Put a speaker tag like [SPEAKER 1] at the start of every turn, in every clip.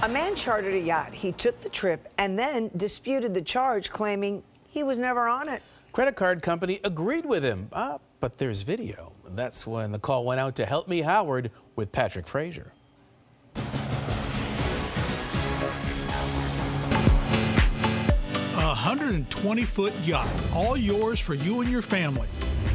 [SPEAKER 1] A man chartered a yacht. He took the trip and then disputed the charge, claiming he was never on it.
[SPEAKER 2] Credit card company agreed with him, but there's video. That's when the call went out to Help Me Howard with Patrick Fraser.
[SPEAKER 3] A 120-foot yacht, all yours for you and your family.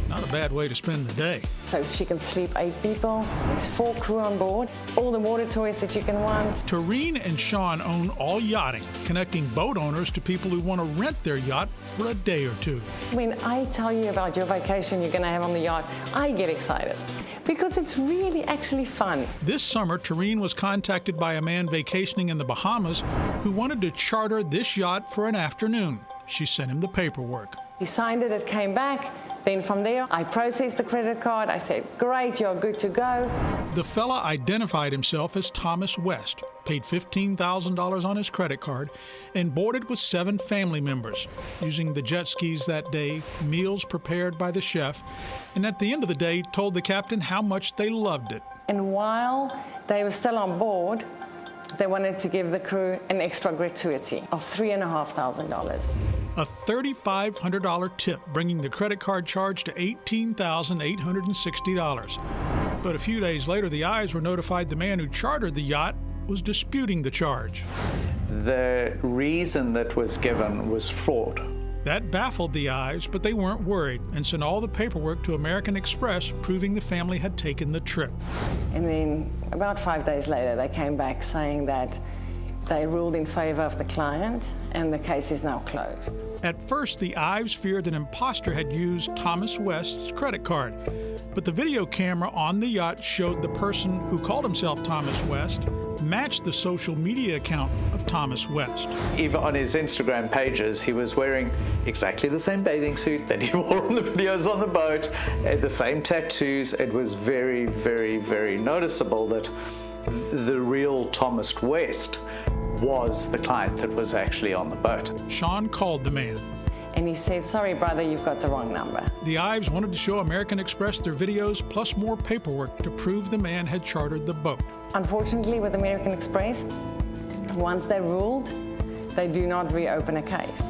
[SPEAKER 3] Not a bad way to spend the day.
[SPEAKER 4] So she can sleep 8 people. There's 4 crew on board. All the water toys that you can want.
[SPEAKER 3] Tareen and Sean own All Yachting, connecting boat owners to people who want to rent their yacht for a day or two.
[SPEAKER 4] When I tell you about your vacation you're going to have on the yacht, I get excited because it's really actually fun.
[SPEAKER 3] This summer, Tareen was contacted by a man vacationing in the Bahamas who wanted to charter this yacht for an afternoon. She sent him the paperwork.
[SPEAKER 4] He signed it, it came back. Then from there, I processed the credit card. I said, great, you're good to go.
[SPEAKER 3] The fella identified himself as Thomas West, paid $15,000 on his credit card, and boarded with 7 family members, using the jet skis that day, meals prepared by the chef, and at the end of the day, told the captain how much they loved it.
[SPEAKER 4] And while they were still on board, they wanted to give the crew an extra gratuity of $3,500.
[SPEAKER 3] A $3,500 tip, bringing the credit card charge to $18,860. But a few days later, the Ives were notified the man who chartered the yacht was disputing the charge.
[SPEAKER 5] The reason that was given was fraud.
[SPEAKER 3] That baffled the Ives, but they weren't worried and sent all the paperwork to American Express, proving the family had taken the trip.
[SPEAKER 4] And then about 5 days later, they came back saying that they ruled in favor of the client and the case is now closed.
[SPEAKER 3] At first, the Ives feared an imposter had used Thomas West's credit card. But the video camera on the yacht showed the person who called himself Thomas West matched the social media account of Thomas West.
[SPEAKER 5] Even on his Instagram pages, he was wearing exactly the same bathing suit that he wore on the videos on the boat, and the same tattoos. It was very, very, very noticeable that the real Thomas West was the client that was actually on the boat.
[SPEAKER 3] Sean called the man.
[SPEAKER 4] And he said, sorry, brother, you've got the wrong number.
[SPEAKER 3] The Ives wanted to show American Express their videos plus more paperwork to prove the man had chartered the boat.
[SPEAKER 4] Unfortunately, with American Express, once they ruled, they do not reopen a case.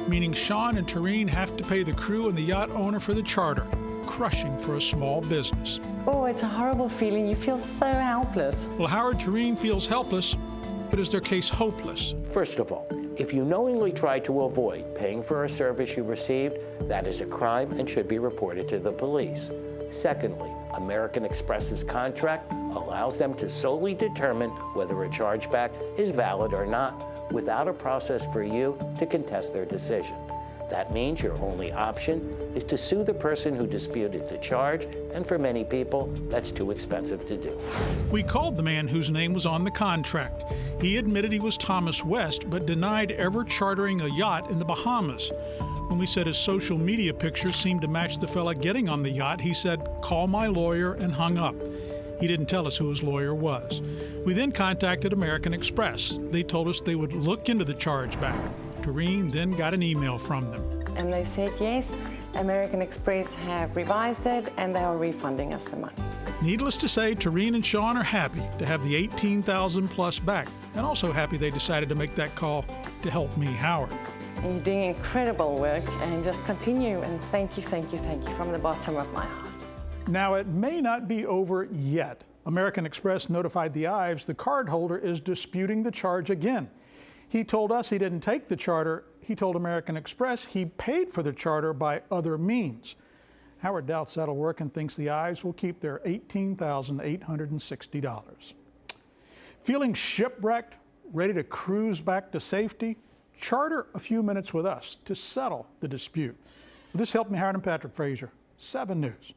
[SPEAKER 3] Meaning Sean and Tareen have to pay the crew and the yacht owner for the charter. Crushing for a small business.
[SPEAKER 4] Oh, it's a horrible feeling. You feel so helpless.
[SPEAKER 3] Well, Howard, Tareen feels helpless, but is their case hopeless?
[SPEAKER 6] First of all, if you knowingly try to avoid paying for a service you received, that is a crime and should be reported to the police. Secondly, American Express's contract allows them to solely determine whether a chargeback is valid or not without a process for you to contest their decision. That means your only option is to sue the person who disputed the charge, and for many people, that's too expensive to do.
[SPEAKER 3] We called the man whose name was on the contract. He admitted he was Thomas West, but denied ever chartering a yacht in the Bahamas. When we said his social media pictures seemed to match the fella getting on the yacht, he said, call my lawyer, and hung up. He didn't tell us who his lawyer was. We then contacted American Express. They told us they would look into the chargeback. Tareen then got an email from them.
[SPEAKER 4] And they said, yes, American Express have revised it and they are refunding us the money.
[SPEAKER 3] Needless to say, Tareen and Sean are happy to have the $18,000 plus back, and also happy they decided to make that call to Help Me Howard.
[SPEAKER 4] And you're doing incredible work, and just continue, and thank you from the bottom of my heart.
[SPEAKER 3] Now, it may not be over yet. American Express notified the Ives the cardholder is disputing the charge again. He told us he didn't take the charter. He told American Express he paid for the charter by other means. Howard doubts that'll work and thinks the Ives will keep their $18,860. Feeling shipwrecked, ready to cruise back to safety? Charter a few minutes with us to settle the dispute. This helped me, Howard and Patrick Fraser, 7 News.